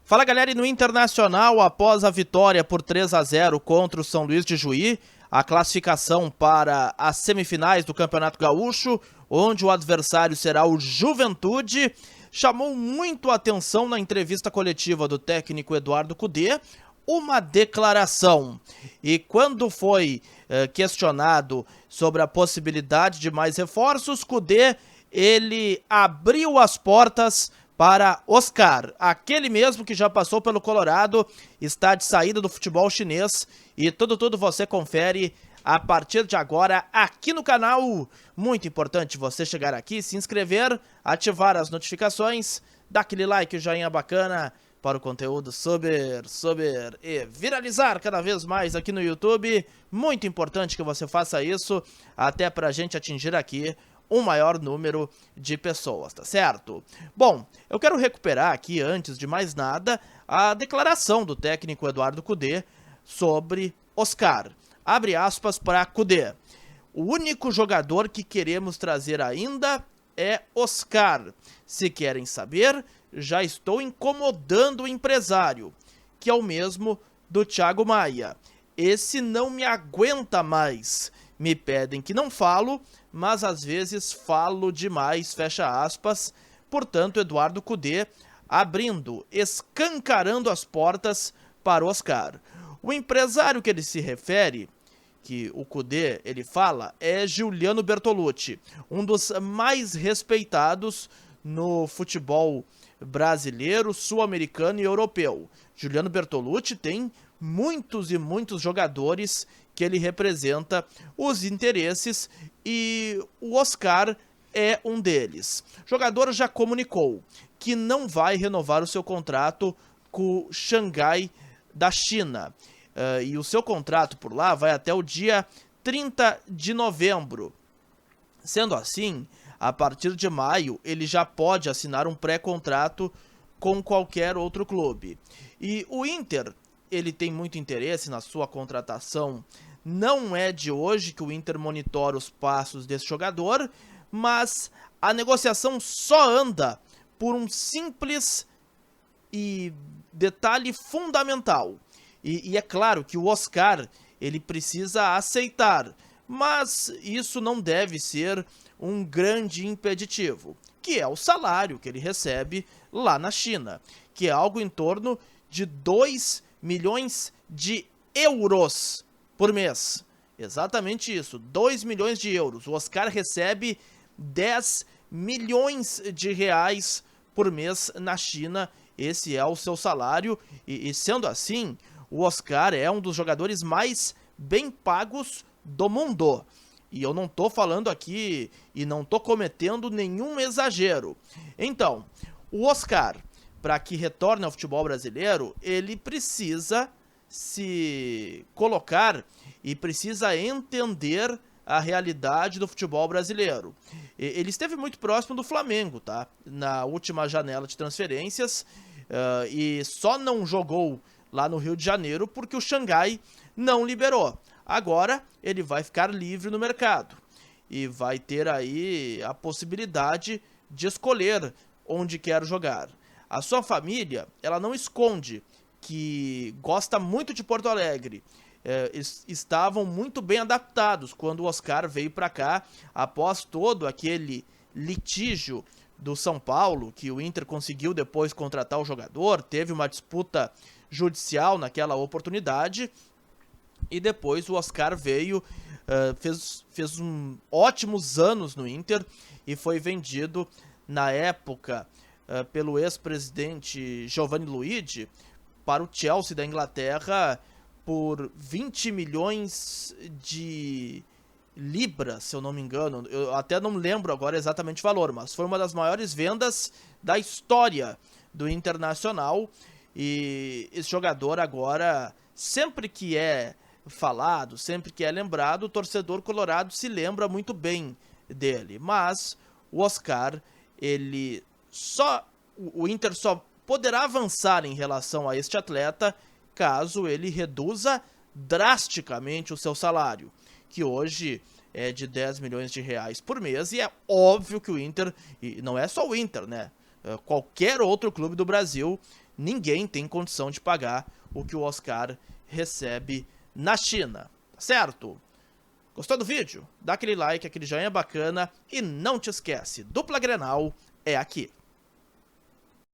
Fala galera, e no Internacional, após a vitória por 3-0 contra o São Luís de Juí, a classificação para as semifinais do Campeonato Gaúcho, onde o adversário será o Juventude, chamou muito a atenção na entrevista coletiva do técnico Eduardo Cudê, uma declaração. E quando foi questionado sobre a possibilidade de mais reforços, Cudê, ele abriu as portas para Oscar, aquele mesmo que já passou pelo Colorado, está de saída do futebol chinês e tudo você confere a partir de agora aqui no canal. Muito importante você chegar aqui, se inscrever, ativar as notificações, dar aquele like, joinha bacana para o conteúdo subir e viralizar cada vez mais aqui no YouTube. Muito importante que você faça isso, até para a gente atingir aqui um maior número de pessoas, tá certo? Bom, eu quero recuperar aqui, antes de mais nada, a declaração do técnico Eduardo Cudê sobre Oscar. Abre aspas para Cudê. O único jogador que queremos trazer ainda é Oscar. Se querem saber, já estou incomodando o empresário, que é o mesmo do Thiago Maia. Esse não me aguenta mais. Me pedem que não falo, mas às vezes falo demais, fecha aspas. Portanto, Eduardo Cudê escancarando as portas para o Oscar. O empresário que ele se refere, que o Cudê ele fala, é Giuliano Bertolucci, um dos mais respeitados no futebol brasileiro, sul-americano e europeu. Giuliano Bertolucci tem muitos e muitos jogadores que ele representa os interesses e o Oscar é um deles. O jogador já comunicou que não vai renovar o seu contrato com o Xangai da China. E o seu contrato por lá vai até o dia 30 de novembro. Sendo assim, a partir de maio, ele já pode assinar um pré-contrato com qualquer outro clube. E o Inter, ele tem muito interesse na sua contratação. Não é de hoje que o Inter monitora os passos desse jogador, mas a negociação só anda por um simples e detalhe fundamental. E é claro que o Oscar, ele precisa aceitar, mas isso não deve ser um grande impeditivo, que é o salário que ele recebe lá na China, que é algo em torno de 2 milhões de euros por mês. Exatamente isso, 2 milhões de euros. O Oscar recebe 10 milhões de reais por mês na China. Esse é o seu salário e sendo assim, o Oscar é um dos jogadores mais bem pagos do mundo. E eu não tô falando aqui e não tô cometendo nenhum exagero. Então, o Oscar, para que retorne ao futebol brasileiro, ele precisa se colocar e precisa entender a realidade do futebol brasileiro. Ele esteve muito próximo do Flamengo, tá? Na última janela de transferências e só não jogou lá no Rio de Janeiro porque o Xangai não liberou. Agora ele vai ficar livre no mercado e vai ter aí a possibilidade de escolher onde quer jogar. A sua família, ela não esconde que gosta muito de Porto Alegre. Estavam muito bem adaptados quando o Oscar veio para cá, após todo aquele litígio do São Paulo, que o Inter conseguiu depois contratar o jogador, teve uma disputa judicial naquela oportunidade, e depois o Oscar veio, fez ótimos anos no Inter, e foi vendido na época pelo ex-presidente Giovanni Luigi para o Chelsea da Inglaterra por 20 milhões de libras, se eu não me engano. Eu até não lembro agora exatamente o valor, mas foi uma das maiores vendas da história do Internacional. E esse jogador agora, sempre que é falado, sempre que é lembrado, o torcedor colorado se lembra muito bem dele. Mas o Oscar, o Inter só poderá avançar em relação a este atleta caso ele reduza drasticamente o seu salário, que hoje é de 10 milhões de reais por mês, e é óbvio que o Inter, e não é só o Inter, né? Qualquer outro clube do Brasil ninguém tem condição de pagar o que o Oscar recebe na China, tá certo? Gostou do vídeo? Dá aquele like, aquele joinha bacana e não te esquece, Dupla Grenal é aqui.